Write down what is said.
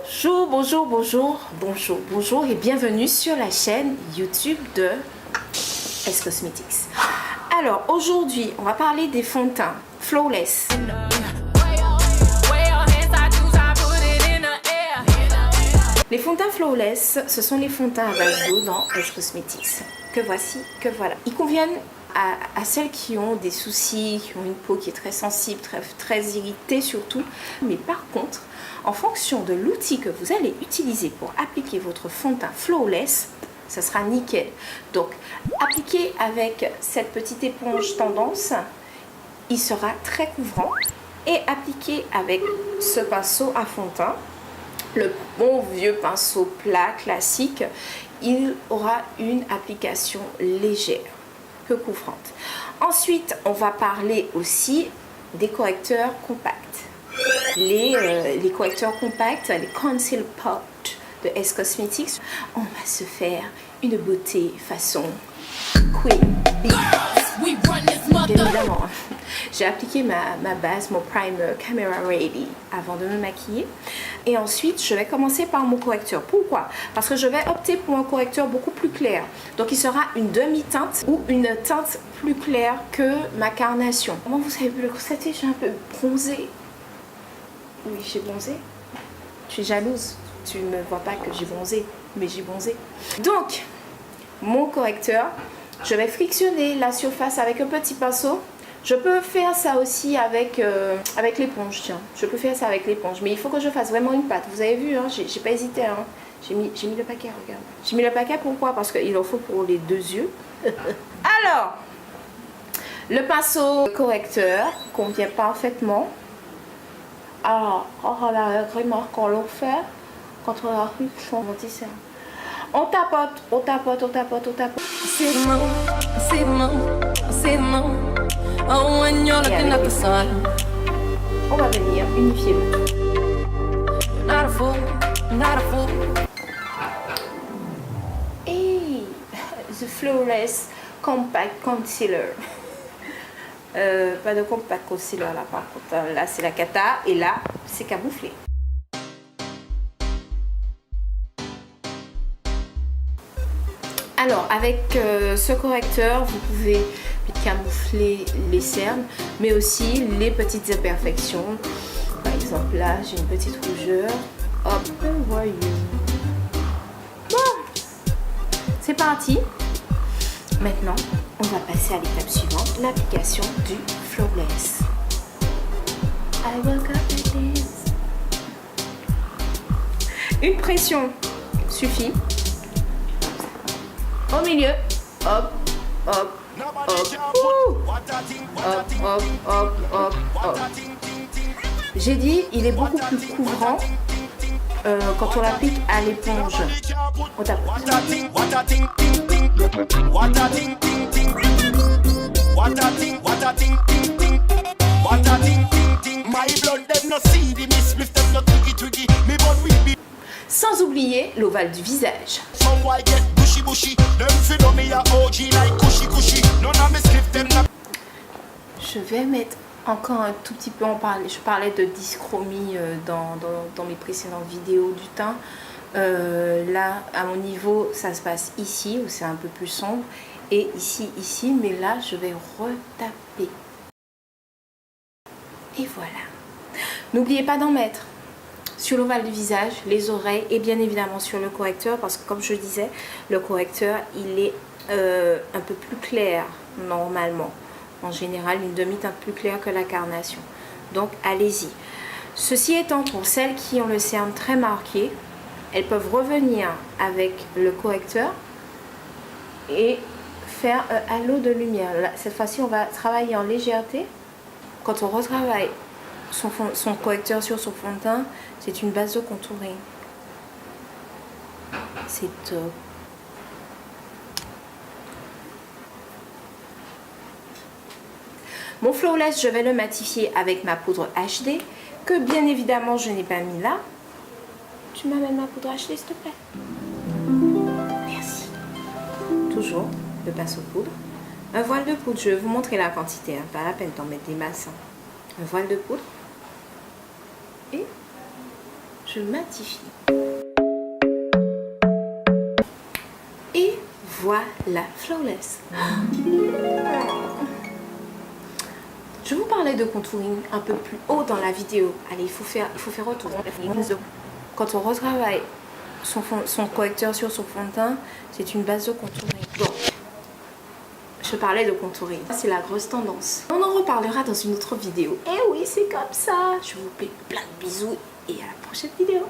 Bonjour, bonjour, bonjour, bonjour, bonjour et bienvenue sur la chaîne YouTube de S Cosmetics. Alors aujourd'hui, on va parler des fonds de teint Flawless. Les fonds de teint Flawless, ce sont les fonds de teint à base d'eau dans S Cosmetics. Que voici, que voilà. Ils conviennent à celles qui ont des soucis, qui ont une peau qui est très sensible, très irritée surtout. Mais par contre, en fonction de l'outil que vous allez utiliser pour appliquer votre fond de teint Flawless, ça sera nickel. Donc, appliqué avec cette petite éponge tendance, il sera très couvrant. Et appliqué avec ce pinceau à fond de teint, le bon vieux pinceau plat classique, il aura une application légère, peu couvrante. Ensuite, on va parler aussi des correcteurs compacts. Les correcteurs compacts, les Conceal Pot de S Cosmetics, on va se faire une beauté façon Queen Bee. Bien évidemment, j'ai appliqué ma base, mon primer Camera Ready avant de me maquiller. Et ensuite, je vais commencer par mon correcteur. Pourquoi? Parce que je vais opter pour un correcteur beaucoup plus clair. Donc, il sera une demi-teinte ou une teinte plus claire que ma carnation. Comment vous avez pu le constater? J'ai un peu bronzé. Oui, j'ai bronzé. Tu es jalouse. Tu ne vois pas que j'ai bronzé, mais j'ai bronzé. Donc, mon correcteur, je vais frictionner la surface avec un petit pinceau. Je peux faire ça aussi avec l'éponge, tiens. Je peux faire ça avec l'éponge, mais il faut que je fasse vraiment une pâte. Vous avez vu, hein, j'ai pas hésité. Hein. J'ai mis le paquet, regarde. J'ai mis le paquet, pourquoi? Parce qu'il en faut pour les deux yeux. Alors, le pinceau correcteur convient parfaitement. Alors, la remarque qu'on l'a fait quand on a pris son montisseur. On tapote, on tapote, on tapote, on tapote. See the moon. Oh, when you're looking at the sun. On va venir unifier le tout. Not a fool, not a fool. Et the Flawless Compact Concealer. Pas de Compact Concealer là par contre. Là c'est la cata et là c'est camouflé. Alors avec ce correcteur, vous pouvez camoufler les cernes, mais aussi les petites imperfections. Par exemple là, j'ai une petite rougeur. Hop, voyons. Bon, c'est parti. Maintenant, on va passer à l'étape suivante, l'application du Flawless. I woke up like this. Une pression suffit. Au milieu, hop, hop, hop, hop, hop, hop, hop, hop. J'ai dit, il est beaucoup plus couvrant quand on l'applique à l'éponge. On tape. Sans oublier l'ovale du visage. Je vais mettre encore un tout petit peu, je parlais de dyschromie dans mes précédentes vidéos du teint. Là, à mon niveau, ça se passe ici, où c'est un peu plus sombre, et ici, mais là, je vais retaper. Et voilà. N'oubliez pas d'en mettre sur l'ovale du visage, les oreilles et bien évidemment sur le correcteur, parce que comme je disais, le correcteur, il est un peu plus clair normalement. En général, une demi-teinte plus claire que la carnation. Donc, allez-y. Ceci étant, pour celles qui ont le cerne très marqué, elles peuvent revenir avec le correcteur et faire un halo de lumière. Là, cette fois-ci, on va travailler en légèreté. Quand on retravaille son correcteur sur son fond de teint, c'est une base de contouring. C'est top. Mon Flawless, je vais le matifier avec ma poudre HD, que bien évidemment je n'ai pas mis là. Tu m'amènes ma poudre HD s'il te plaît? Merci. Toujours le pinceau poudre. Un voile de poudre, je vais vous montrer la quantité, hein, pas la peine d'en mettre des masses. Hein. Un voile de poudre. Et je matifie. Et voilà, flawless. Je vous parlais de contouring un peu plus haut dans la vidéo. Allez, il faut faire retour. Quand on retravaille son correcteur sur son fond de teint, c'est une base de contouring. Bon, je parlais de contouring. C'est la grosse tendance. On en reparlera dans une autre vidéo. Et oui, c'est comme ça. Je vous fais plein de bisous et à la prochaine vidéo.